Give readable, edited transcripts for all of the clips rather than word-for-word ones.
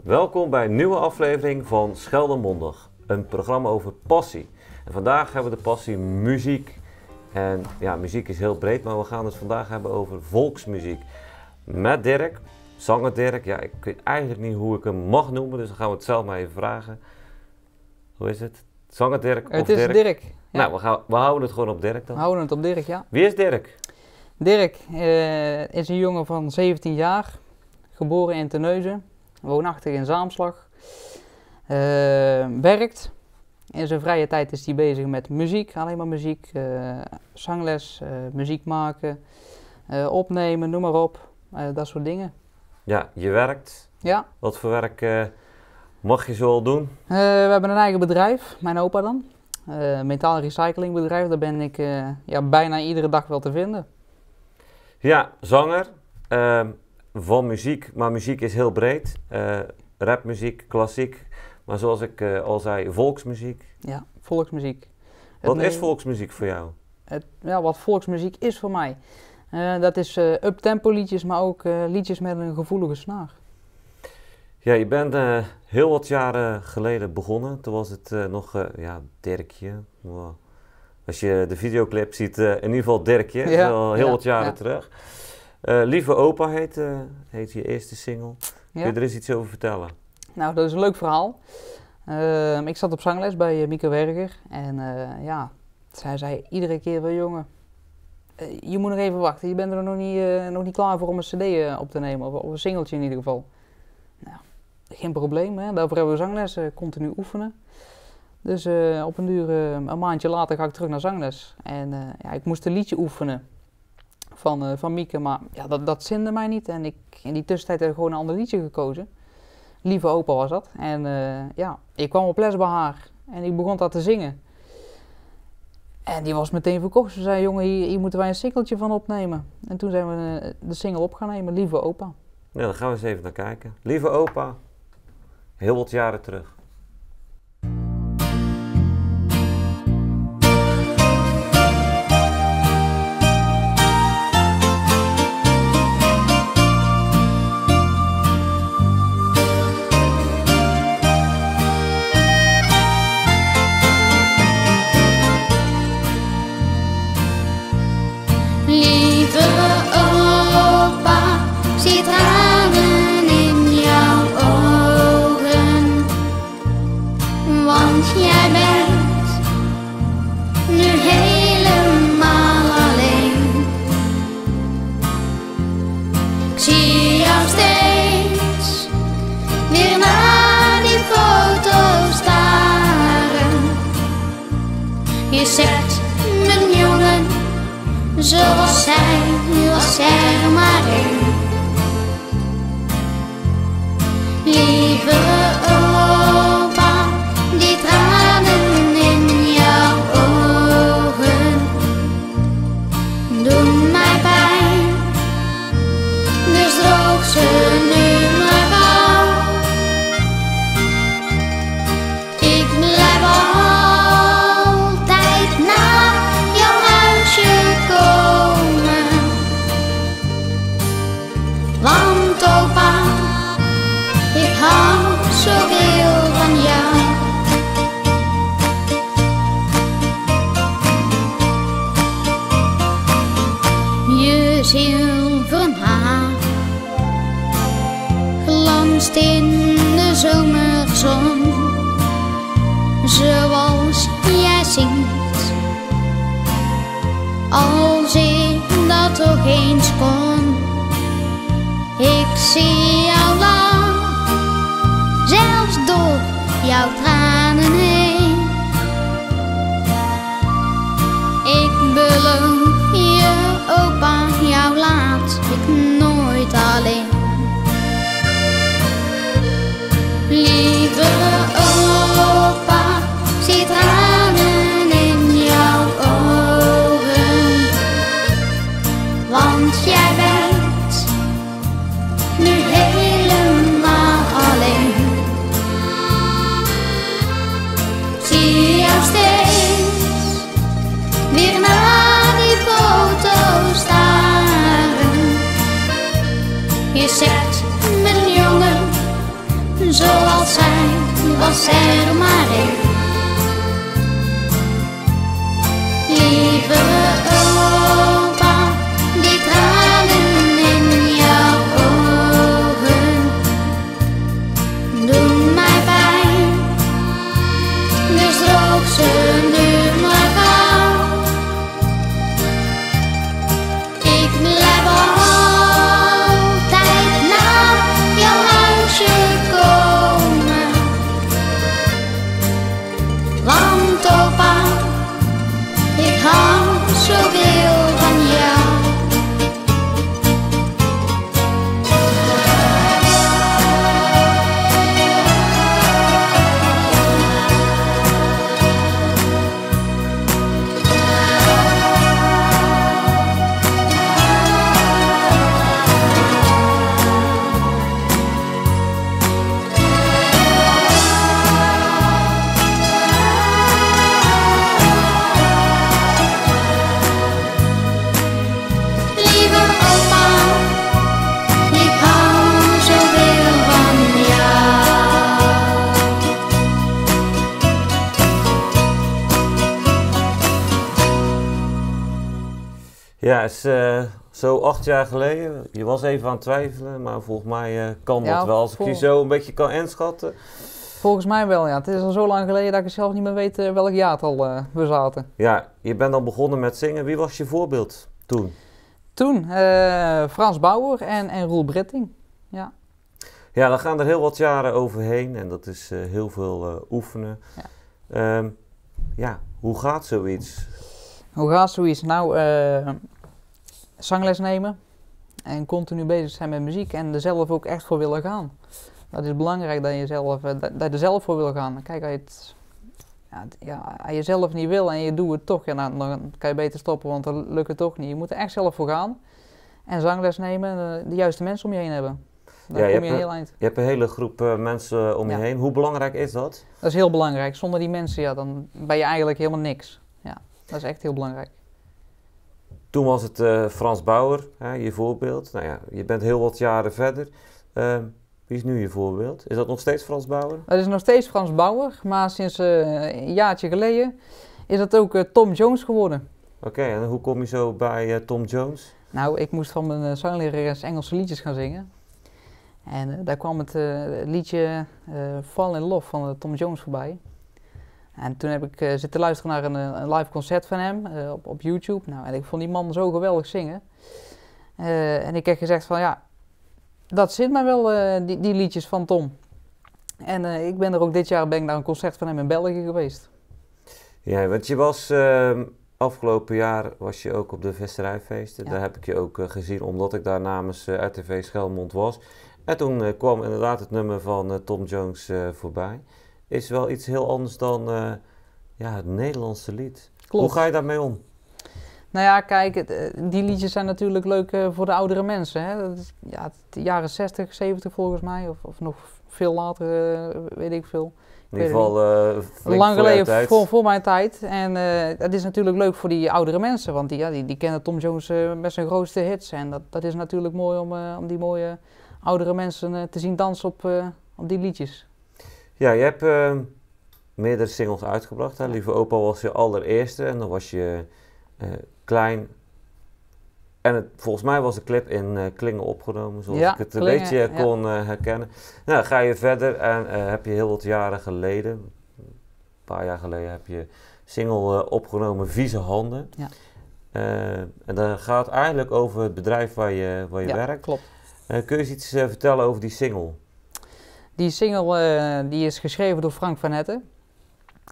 Welkom bij een nieuwe aflevering van Scheldermondig, een programma over passie. En vandaag hebben we de passie muziek. En ja, muziek is heel breed, maar we gaan het vandaag hebben over volksmuziek. Met Dirk, zanger Dirk. Ja, ik weet eigenlijk niet hoe ik hem mag noemen, dus dan gaan we het zelf maar even vragen. Hoe is het? Zanger Dirk of Het is Dirk? Dirk. Ja. Nou, we houden het gewoon op Dirk dan. We houden het op Dirk, ja. Wie is Dirk? Dirk is een jongen van 17 jaar, geboren in Terneuzen, woonachtig in Zaamslag. Werkt. In zijn vrije tijd is hij bezig met muziek, alleen maar muziek, zangles, muziek maken, opnemen, noem maar op, dat soort dingen. Ja, je werkt. Ja. Wat voor werk mag je zoal doen? We hebben een eigen bedrijf, mijn opa dan. Metaal recyclingbedrijf, daar ben ik bijna iedere dag wel te vinden. Ja, zanger van muziek, maar muziek is heel breed. Rapmuziek, klassiek, maar zoals ik al zei, volksmuziek. Ja, volksmuziek. Wat is volksmuziek voor jou? Wat volksmuziek is voor mij, dat is up-tempo liedjes, maar ook liedjes met een gevoelige snaar. Ja, je bent heel wat jaren geleden begonnen. Toen was het nog Dirkje. Wow. Als je de videoclip ziet, in ieder geval Dirkje, dat is al heel wat jaren terug. Lieve Opa heet je eerste single. Kun je er eens iets over vertellen? Nou, dat is een leuk verhaal. Ik zat op zangles bij Mieke Werger en zij zei iedere keer wel, jongen, je moet nog even wachten. Je bent er nog niet klaar voor om een cd op te nemen, of een singeltje in ieder geval. Nou, geen probleem, hè? Daarvoor hebben we zangles, continu oefenen. Dus op een duur, een maandje later ga ik terug naar zangles. En ik moest een liedje oefenen van Mieke, maar ja, dat zinde mij niet. En in die tussentijd heb ik gewoon een ander liedje gekozen. Lieve Opa was dat. En ik kwam op les bij haar en ik begon dat te zingen. En die was meteen verkocht. Ze zei, jongen, hier moeten wij een singeltje van opnemen. En toen zijn we de single op gaan nemen, Lieve Opa. Ja, dan gaan we eens even naar kijken. Lieve Opa, heel wat jaren terug. Je zegt, mijn jongen, zoals zij, was er maar één. Lieve opa, die tranen in jouw ogen doen mij pijn, dus droog ze nu maar gauw. Ik blijf altijd naar jouw huisje komen, was er maar één. Lieve opa, die tranen in jouw ogen doen mij pijn, dus droog ze nu maar gauw. Ik blijf altijd naar jouw huisje komen, want opa, ik hou zoveel van jou. Lieve opa, ik hou zoveel van jou. Ja, is zo 8 jaar geleden. Je was even aan het twijfelen, maar volgens mij kan dat Ja, wel. Als ik je zo een beetje kan inschatten. Volgens mij wel, ja. Het is al zo lang geleden dat ik zelf niet meer weet welk jaartal we zaten. Ja, je bent al begonnen met zingen. Wie was je voorbeeld toen? Toen Frans Bauer en Roel Britting. Ja. Ja, dan gaan er heel wat jaren overheen en dat is heel veel oefenen. Ja. Ja, hoe gaat zoiets? Hoe gaat zoiets? Nou, zangles nemen en continu bezig zijn met muziek en er zelf ook echt voor willen gaan. Dat is belangrijk dat je, dat je er zelf voor wil gaan. Kijk, als je zelf niet wil en je doet het toch, ja, dan kan je beter stoppen, want dan lukt het toch niet. Je moet er echt zelf voor gaan en zangles nemen, de juiste mensen om je heen hebben. Dan Ja, kom je een heel eind. Je hebt een hele groep mensen om je Ja. heen. Hoe belangrijk is dat? Dat is heel belangrijk. Zonder die mensen, ja, dan ben je eigenlijk helemaal niks. Ja, dat is echt heel belangrijk. Toen was het Frans Bauer, hè, je voorbeeld. Nou ja, je bent heel wat jaren verder. Wie is nu je voorbeeld? Is dat nog steeds Frans Bauer? Dat is nog steeds Frans Bauer, maar sinds een jaartje geleden is dat ook Tom Jones geworden. Oké, en hoe kom je zo bij Tom Jones? Nou, ik moest van mijn zanglerares Engelse liedjes gaan zingen. En daar kwam het liedje Fall in Love van Tom Jones voorbij. En toen heb ik zitten luisteren naar een live concert van hem op YouTube. Nou, en ik vond die man zo geweldig zingen. En ik heb gezegd van ja, dat zit mij wel, die liedjes van Tom. En ik ben er ook dit jaar naar een concert van hem in België geweest. Ja, want je was afgelopen jaar was je ook op de Vesterijfeesten. Ja. Daar heb ik je ook gezien, omdat ik daar namens RTV Schelmond was. En toen kwam inderdaad het nummer van Tom Jones voorbij. Is wel iets heel anders dan het Nederlandse lied. Klopt. Hoe ga je daarmee om? Nou ja, kijk, die liedjes zijn natuurlijk leuk voor de oudere mensen. Hè? Dat is, ja, de jaren 60, 70 volgens mij, of nog veel later, weet ik veel. In ieder geval flink Lang voor jouw geleden, tijd. voor mijn tijd. En het is natuurlijk leuk voor die oudere mensen, want die kennen Tom Jones met zijn grootste hits. En dat is natuurlijk mooi om die mooie oudere mensen te zien dansen op die liedjes. Ja, je hebt meerdere singles uitgebracht. Hè? Lieve Opa was je allereerste en dan was je klein. En volgens mij was de clip in Klingen opgenomen, zoals Ja, ik het Klingen, een beetje ja. kon herkennen. Nou, ga je verder en heb je heel wat jaren geleden, een paar jaar geleden, heb je single opgenomen Vieze Handen. Ja. En dat gaat eigenlijk over het bedrijf waar je Ja, werkt. klopt. Kun je eens iets vertellen over die single? Die single die is geschreven door Frank van Etten.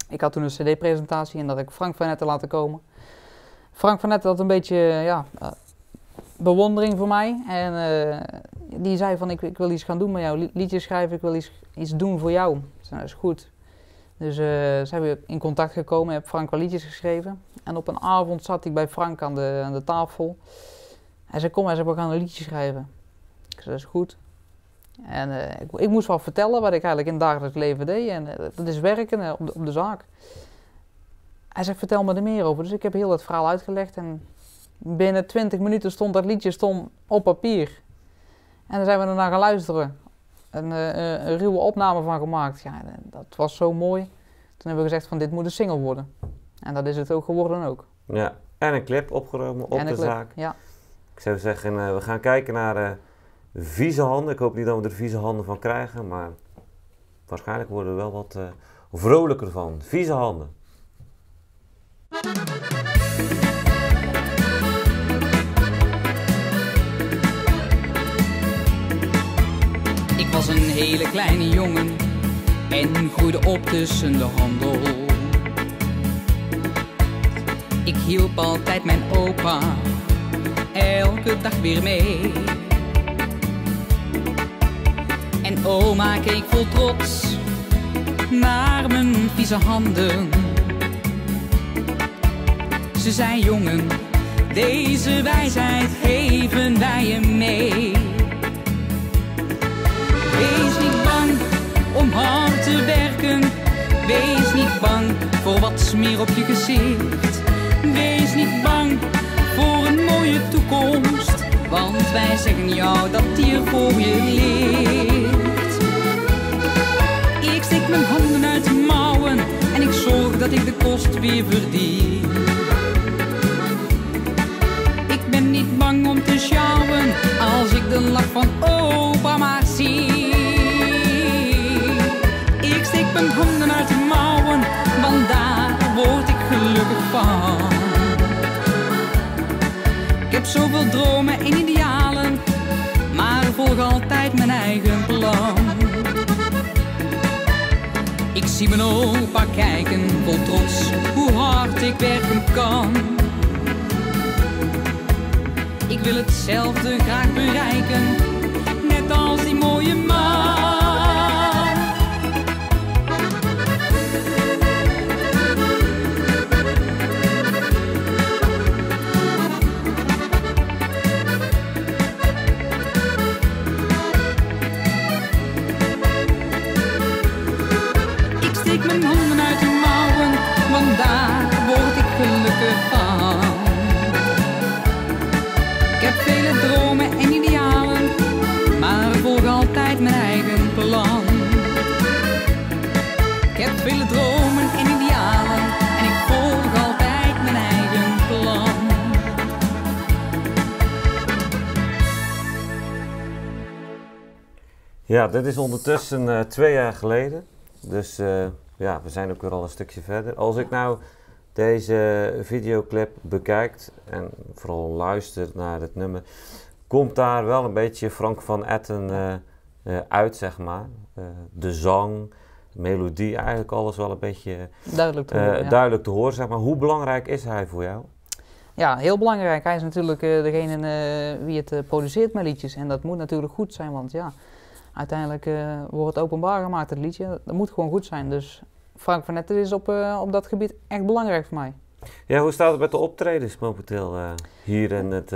Ik had toen een cd-presentatie en dat heb ik Frank van Etten laten komen. Frank van Etten had een beetje bewondering voor mij. En die zei van ik wil iets gaan doen met jou, liedjes schrijven, ik wil iets doen voor jou. Ik zei, dat is goed. Dus zijn we in contact gekomen en heb Frank wel liedjes geschreven. En op een avond zat ik bij Frank aan de tafel. Hij zei kom, we gaan een liedje schrijven. Ik zei dat is goed. En ik moest wel vertellen wat ik eigenlijk in het dagelijks leven deed. En dat is werken op de zaak. Hij zegt, vertel me er meer over. Dus ik heb heel het verhaal uitgelegd. En binnen 20 minuten stond dat liedje op papier. En dan zijn we ernaar gaan luisteren. een ruwe opname van gemaakt. Ja, dat was zo mooi. Toen hebben we gezegd van dit moet een single worden. En dat is het ook geworden ook. Ja, en een clip opgenomen op de zaak. Ja. Ik zou zeggen, we gaan kijken naar vieze handen. Ik hoop niet dat we er vieze handen van krijgen, maar waarschijnlijk worden we wel wat vrolijker van. Vieze handen. Ik was een hele kleine jongen en groeide op tussen de handel. Ik hielp altijd mijn opa elke dag weer mee. En oma keek vol trots naar mijn vieze handen. Ze zei: jongen, deze wijsheid geven wij je mee. Wees niet bang om hard te werken. Wees niet bang voor wat smeer op je gezicht. Wees niet bang voor een mooie toekomst, want wij zeggen jou dat die er voor je ligt. Ik steek mijn handen uit de mouwen en ik zorg dat ik de kost weer verdien. Ik ben niet bang om te sjouwen als ik de lach van opa maar zie. Ik steek mijn handen uit de mouwen, want daar word ik gelukkig van. Ik heb zoveel dromen en idealen, maar volg altijd mijn eigen plan. Ik zie mijn opa kijken vol trots hoe hard ik werken kan. Ik wil hetzelfde graag bereiken, net als die mooie man. Ik steek mijn handen uit de mouwen, want daar word ik gelukkig van. Ik heb vele dromen en idealen, maar volg altijd mijn eigen plan. Ik heb vele dromen en idealen en ik volg altijd mijn eigen plan. Ja, dit is ondertussen 2 jaar geleden. Dus ja, we zijn ook weer al een stukje verder. Als ik nou deze videoclip bekijk en vooral luister naar het nummer, komt daar wel een beetje Frank van Etten uit, zeg maar. De zang, de melodie, eigenlijk alles wel een beetje Duidelijk te horen, ja. duidelijk te horen, zeg maar. Hoe belangrijk is hij voor jou? Ja, heel belangrijk. Hij is natuurlijk degene wie het produceert met liedjes. En dat moet natuurlijk goed zijn, want ja, uiteindelijk wordt het openbaar gemaakt, het liedje. Dat moet gewoon goed zijn. Dus Frank van Etten is op dat gebied echt belangrijk voor mij. Ja, hoe staat het met de optredens momenteel hier in het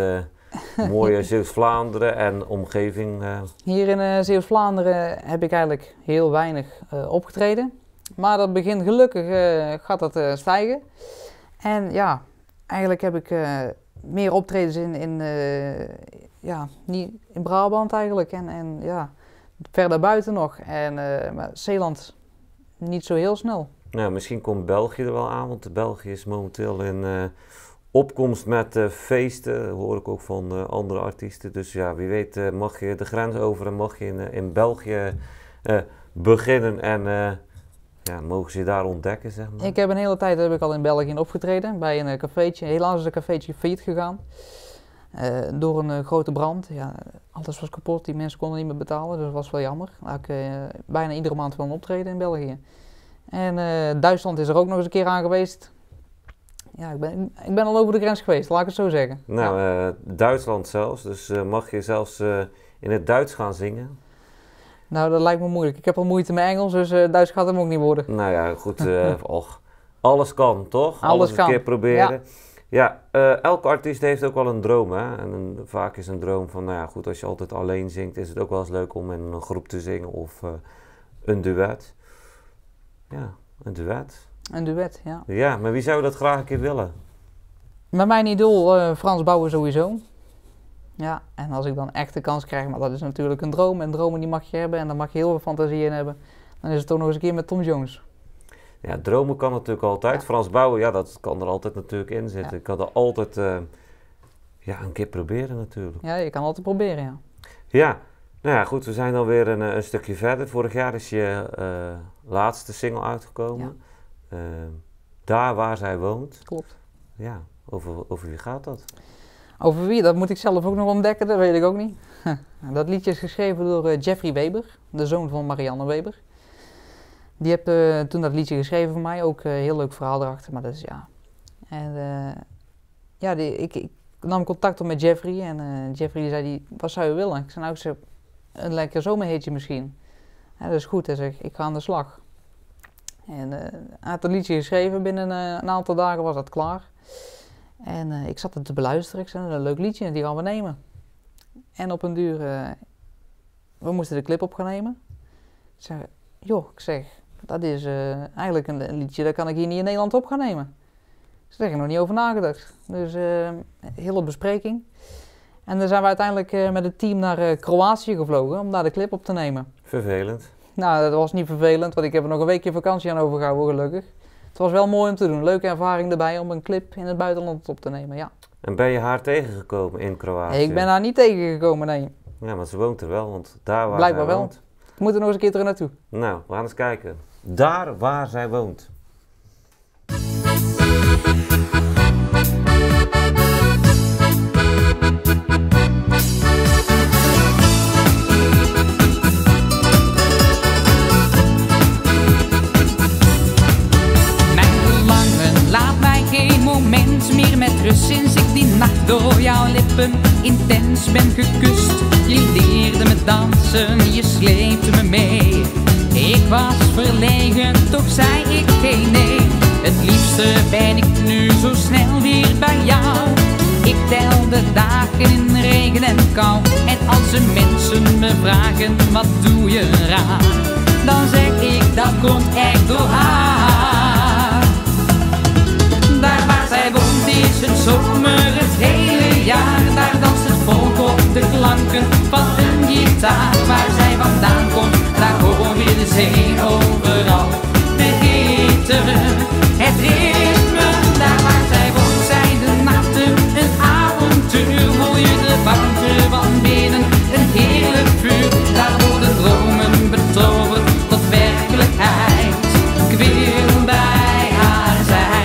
mooie Zeeuws-Vlaanderen en omgeving? Hier in Zeeuws-Vlaanderen heb ik eigenlijk heel weinig opgetreden. Maar dat begint gelukkig, gaat dat stijgen. En ja, eigenlijk heb ik meer optredens niet in Brabant eigenlijk. En ja, verder buiten nog. En maar Zeeland niet zo heel snel. Nou, misschien komt België er wel aan, want België is momenteel in opkomst met feesten. Dat hoor ik ook van andere artiesten. Dus ja, wie weet mag je de grens over en mag je in België beginnen en ja, mogen ze je daar ontdekken, zeg maar. Ik heb een hele tijd al in België opgetreden bij een cafeetje. Helaas is een cafeetje failliet gegaan. Door een grote brand. Ja, alles was kapot, die mensen konden niet meer betalen, dus dat was wel jammer. Daar heb ik bijna iedere maand wel een optreden in België. En Duitsland is er ook nog eens een keer aan geweest. Ja, ik ben al over de grens geweest, laat ik het zo zeggen. Nou, ja. Duitsland zelfs, dus mag je zelfs in het Duits gaan zingen? Nou, dat lijkt me moeilijk. Ik heb al moeite met Engels, dus Duits gaat hem ook niet worden. Nou ja, goed, alles kan, toch? Alles kan. Een keer proberen. Ja. Ja, elke artiest heeft ook wel een droom, hè? En vaak is een droom van, nou ja, goed, als je altijd alleen zingt, is het ook wel eens leuk om in een groep te zingen of een duet. Ja, een duet. Een duet, ja. Ja, maar wie zou dat graag een keer willen? Met mijn idool Frans Bauer sowieso. Ja, en als ik dan echt de kans krijg, maar dat is natuurlijk een droom. En dromen die mag je hebben en daar mag je heel veel fantasie in hebben. Dan is het toch nog eens een keer met Tom Jones. Ja, dromen kan natuurlijk altijd. Ja. Frans Bauer, ja, dat kan er altijd natuurlijk in zitten. Ja. Ik kan er altijd een keer proberen natuurlijk. Ja, je kan altijd proberen, ja. Ja, nou ja, goed, we zijn alweer een stukje verder. Vorig jaar is je laatste single uitgekomen. Daar waar zij woont. Klopt. Ja, over wie gaat dat? Over wie, dat moet ik zelf ook nog ontdekken, dat weet ik ook niet. Dat liedje is geschreven door Jeffrey Weber, de zoon van Marianne Weber. Die heeft toen dat liedje geschreven voor mij, ook een heel leuk verhaal erachter, maar dat is ja. En ik nam contact op met Jeffrey en Jeffrey die zei, wat zou je willen? Ik zei, nou, ik zeg, een lekker zomerhitje misschien. Ja, dat is goed, hij zegt, ik ga aan de slag. En hij had het liedje geschreven, binnen een aantal dagen was dat klaar. En ik zat het te beluisteren, ik zei, een leuk liedje, die gaan we nemen. En op een duur, we moesten de clip op gaan nemen. Ik zeg, dat is eigenlijk een liedje, dat kan ik hier niet in Nederland op gaan nemen. Dus daar heb ik nog niet over nagedacht. Dus hele bespreking. En dan zijn we uiteindelijk met het team naar Kroatië gevlogen om daar de clip op te nemen. Vervelend. Nou, dat was niet vervelend, want ik heb er nog een weekje vakantie aan overgehouden, gelukkig. Het was wel mooi om te doen. Leuke ervaring erbij om een clip in het buitenland op te nemen, ja. En ben je haar tegengekomen in Kroatië? Ik ben haar niet tegengekomen, nee. Ja, maar ze woont er wel, want daar waar Blijkbaar zij wel. woont. Ik moet er nog eens een keer terug naartoe. Nou, we gaan eens kijken. Daar waar zij woont. Laat mij geen moment meer met rust sinds ik die nacht door jouw lippen intens ben gekust. Je leerde me dansen, je sleepte me mee. Ik was verlegen, toch zei ik geen nee. Het liefste ben ik nu zo snel weer bij jou. Ik tel de dagen in regen en kou. En als de mensen me vragen, wat doe je raar? Dan zeg ik, dat komt echt door haar. Daar waar zij woont is het zomer het hele jaar. Daar danst het volk op de klanken van een gitaar. Waar zij vandaan komt, daar hoor je de zee overal. De hitte, het ritme. Daar waar zij woont zijn de nachten een avontuur. Voel je de warmte van binnen, een heerlijk vuur. Daar worden dromen betoverd tot werkelijkheid. Ik wil bij haar zijn.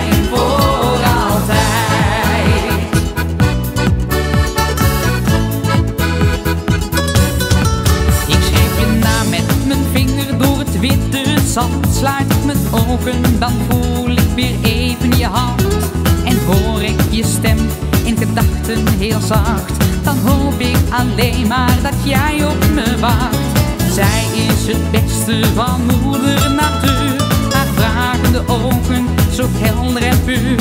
Zand, sluit ik mijn ogen, dan voel ik weer even je hand. En hoor ik je stem in gedachten heel zacht. Dan hoop ik alleen maar dat jij op me wacht. Zij is het beste van moeder natuur. Haar vragende ogen, zo helder en puur.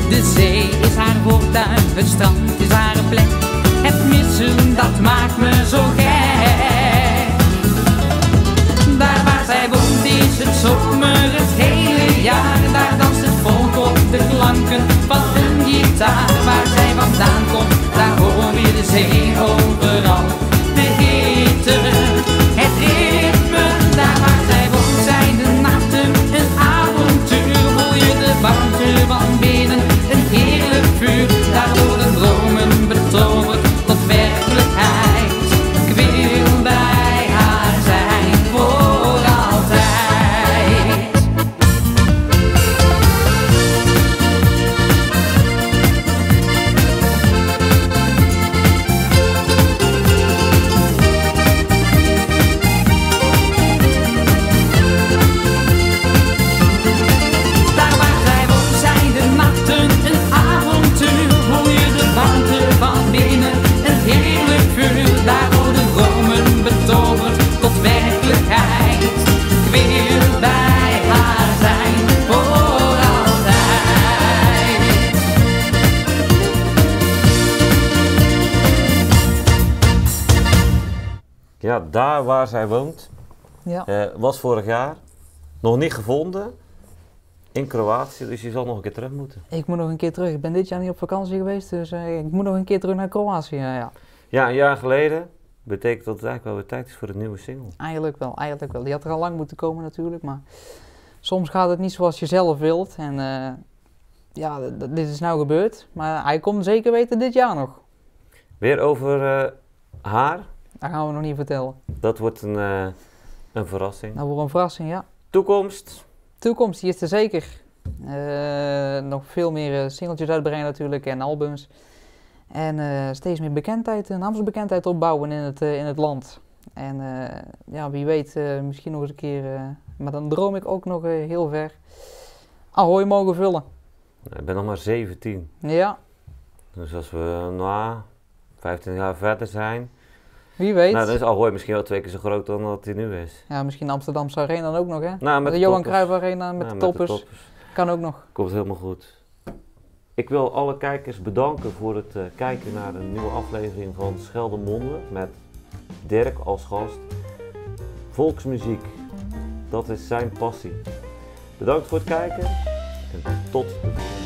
De zee is haar voortuin, het strand is haar plek. Het missen, dat maakt me zo gek. Daar waar zij woont is het zomer het hele jaar. Daar danst het volk op de klanken van een gitaar. Waar zij vandaan komt, daar hoor je de zee overal. De hitte, het ritme. Daar waar zij woont zijn de nachten een avontuur. Voel je de warmte van binnen, een heerlijk vuur. Daar worden dromen betoverd tot werkelijkheid. Ik wil bij haar zijn voor altijd. Daar waar zij woont zijn de nachten een avontuur. Voel je de warmte van binnen, een heerlijk vuur. Daar worden dromen betoverd tot werkelijkheid. Ik wil bij haar zijn voor altijd. Ja, daar waar zij woont. Ja. Was vorig jaar. Nog niet gevonden. In Kroatië, dus je zal nog een keer terug moeten. Ik moet nog een keer terug. Ik ben dit jaar niet op vakantie geweest, dus ik moet nog een keer terug naar Kroatië, ja. Ja, een jaar geleden betekent dat het eigenlijk wel weer tijd is voor een nieuwe single. Eigenlijk wel. Die had er al lang moeten komen natuurlijk, maar soms gaat het niet zoals je zelf wilt. En ja, dit is nou gebeurd, maar hij komt zeker weten dit jaar nog. Weer over haar. Dat gaan we nog niet vertellen. Dat wordt een verrassing. Dat wordt een verrassing, ja. Toekomst. Toekomst, die is er zeker. Nog veel meer singeltjes uitbrengen natuurlijk en albums. En steeds meer bekendheid, naamsbekendheid opbouwen in het land. En ja, wie weet, misschien nog eens een keer, maar dan droom ik ook nog heel ver, Ahoy mogen vullen. Ik ben nog maar 17. Ja, Dus als we 25 jaar verder zijn, wie weet. nou, dan is Ahoy misschien wel 2 keer zo groot dan dat hij nu is. Ja, misschien Amsterdamse Arena dan ook nog, hè? Nou, met de Johan toppers. Cruijff Arena met Ja, de toppers. Kan ook nog. Komt helemaal goed. Ik wil alle kijkers bedanken voor het kijken naar een nieuwe aflevering van Scheldemonden met Dirk als gast. Volksmuziek, dat is zijn passie. Bedankt voor het kijken en tot de volgende.